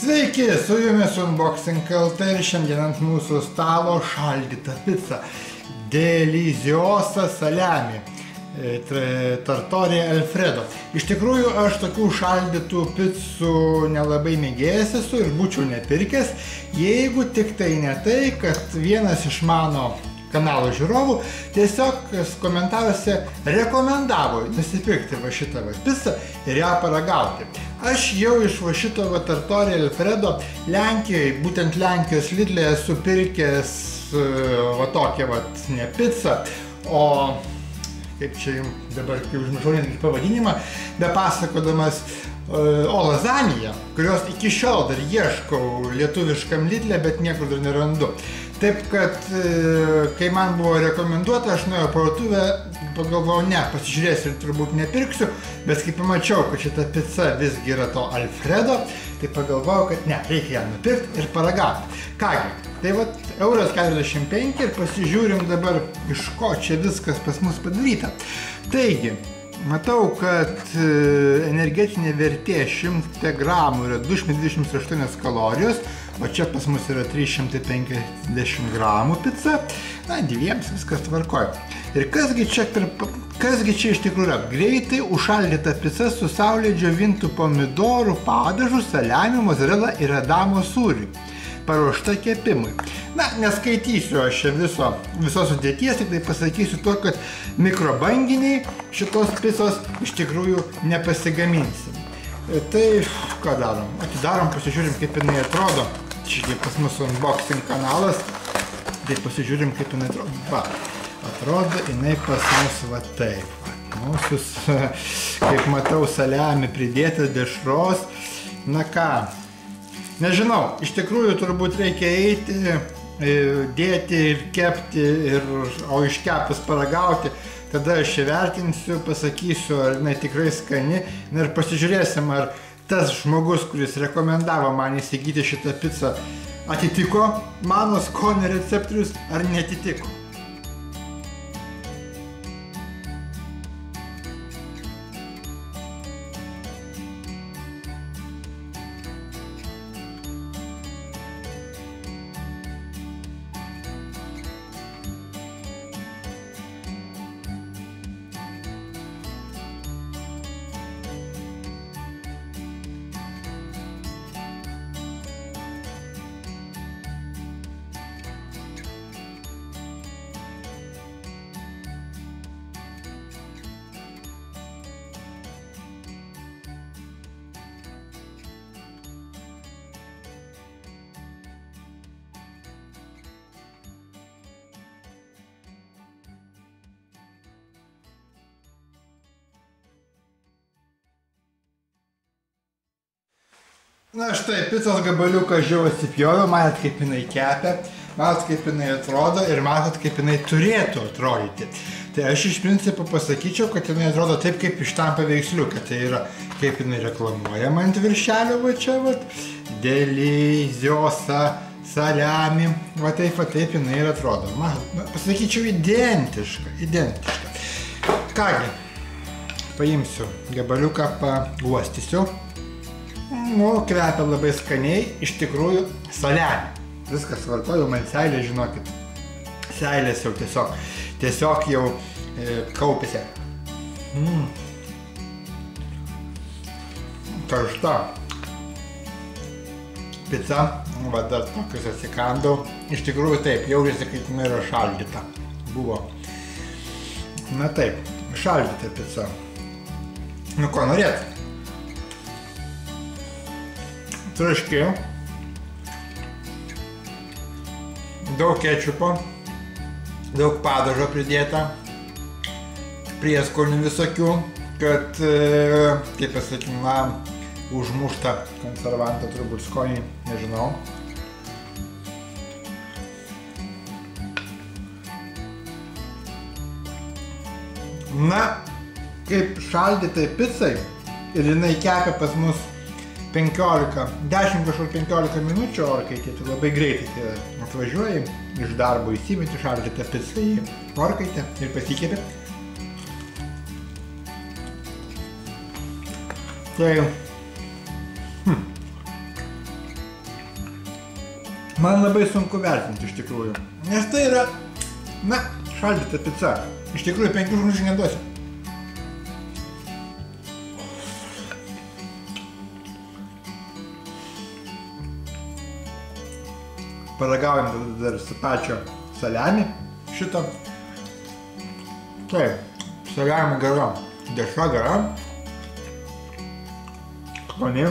Sveiki, su jumis Unboxing LT ir šiandien ant mūsų stalo šaldyta pica. Deliziosa salami, Trattoria Alfredo. Iš tikrųjų, aš tokių šaldytų picų nelabai mėgėjęs esu ir būčiau nepirkęs, jeigu tik tai ne tai, kad vienas iš mano kanalo žiūrovų tiesiog komentaruose rekomendavo nusipirkti va šitą picą ir ją paragauti. Aš jau iš va šito Trattoria Alfredo Lenkijoje, būtent Lenkijos Lidle esu pirkęs va tokią ne pizzą, o kaip čia jums dabar užmiršau netgi pavadinimą, bepasakodamas o lazaniją, kurios iki šiol dar ieškau lietuviškam Lidle, bet niekur dar nerandu. Taip kad, kai man buvo rekomenduota, aš nuėjau parduotuvę, pagalvojau, ne, pasižiūrėsiu ir turbūt nepirksiu, bet kai pamačiau, kad šita pica visgi yra to Alfredo, tai pagalvojau, kad ne, reikia ją nupirkti ir paragauti. Kągi, tai vat €45 ir pasižiūrim dabar, iš ko čia viskas pas mus padaryta. Taigi, matau, kad energetinė vertė 100 gramų yra 228 kalorijos, o čia pas mus yra 350 gramų pica, na, dviems viskas tvarkoja. Ir kasgi čia iš tikrųjų yra? Greitai užšaldyta pica su saulėje džiovintų pomidorų padažu, saliamiu, mozzarella ir edamo sūriu, paruošta kepimui. Na, neskaitysiu aš čia visos sudėties, tik tai pasakysiu to, kad mikrobanginiai šitos picos iš tikrųjų nepasigaminsim. Tai ką darom? Atidarom, pasižiūrim, kaip jinai atrodo. Čia pas mūsų unboxing kanalas. Tai pasižiūrim, kaip jinai atrodo. Va, atrodo jinai pas mus va taip. Mūsų, kaip matau, saliami pridėtas dešros. Na ką, nežinau, iš tikrųjų turbūt reikia eiti, dėti ir kepti, o iškepus paragauti. Tada aš įvertinsiu, pasakysiu, ar jinai tikrai skani ir pasižiūrėsim, ar tas žmogus, kuris rekomendavo man įsigyti šitą picą, atitiko mano skonio receptorius ar neatitiko. Na štai, picos gabaliuką aš jau atsipjoviau, matot kaip jinai kepia, matot kaip jinai atrodo ir matot kaip jinai turėtų atrodyti. Tai aš iš principo pasakyčiau, kad jinai atrodo taip kaip iš tam paveiksliuką, tai yra kaip jinai reklamuojama ant viršelio, va čia, va, deliziosa salami, va taip jinai ir atrodo. Matot, pasakyčiau identiška. Kągi, paimsiu gabaliuką, paguostysiu. Nu, kvepia labai skaniai, iš tikrųjų saliami. Viskas tvarkoju, man seilė, žinokit, seilės jau tiesiog jau kaupėsi. Karšta pica, va dar tokius atsikandau. Iš tikrųjų taip, jaučiasi, kaip jinai yra šaldyta. Buvo. Na taip, šaldyta pica. Nu, ko norėt? Traški, daug kečupo, daug padažo pridėta, prieskonių visokių, kad, kaip pasakymą, užmušta konservantą turbūt skonį, nežinau. Na, kaip šaldytai picai ir jinai kepia pas mus 10-15 minučių orkaitė, tai labai greitai atvažiuoji iš darbo, įsimeti šaldytą picą į orkaitę ir pasikėpi. Tai Man labai sunku vertinti iš tikrųjų, nes tai yra, na, šaldyta pica. Iš tikrųjų 5 žvaigždžių neduosiu. Paragaujam dar su pačio saliami šito. Taip, saliami gera, dešra gera. Skoni.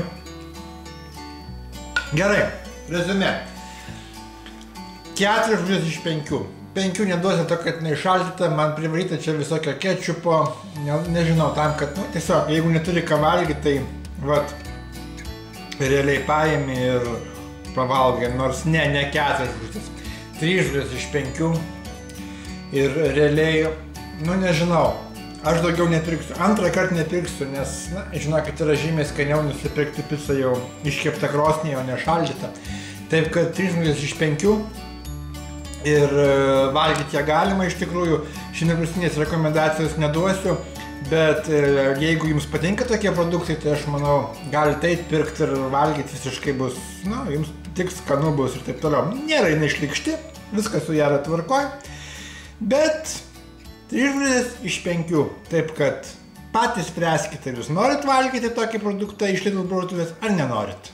Gerai, reziumė. 4 žvaigždės iš 5. 5 neduosiu to, kad neišaldyta, man privaryta čia visokio kečupo, nežinau, tam, kad, nu, tiesiog, jeigu neturi ką valgyti, tai, vat, realiai paimi ir pavalgai, nors ne 4 žvaigždės. 3 žvaigždės iš 5 ir realiai, nu, nežinau, aš daugiau nepirksiu, antrą kartą nepirksiu, nes, na, žinokit, yra žymiai skaniau nusipirkti pizzą jau iškeptą krosnyje, o ne šaldytą. Taip, kad 3 žvaigždės iš 5. Ir valgyti ją galima iš tikrųjų, šiandieninės rekomendacijos neduosiu, bet jeigu jums patinka tokie produktai, tai aš manau, galite eit pirkti ir valgyti visiškai bus, na, jums tik skanu bus ir taip toliau. Nėra jinai šlikšti, viskas su ją yra tvarkoj, bet 3 žvaigždės iš 5, taip kad patys spręskite, ar jūs norit valgyti tokį produktą iš Lidl parduotuvės ar nenorit.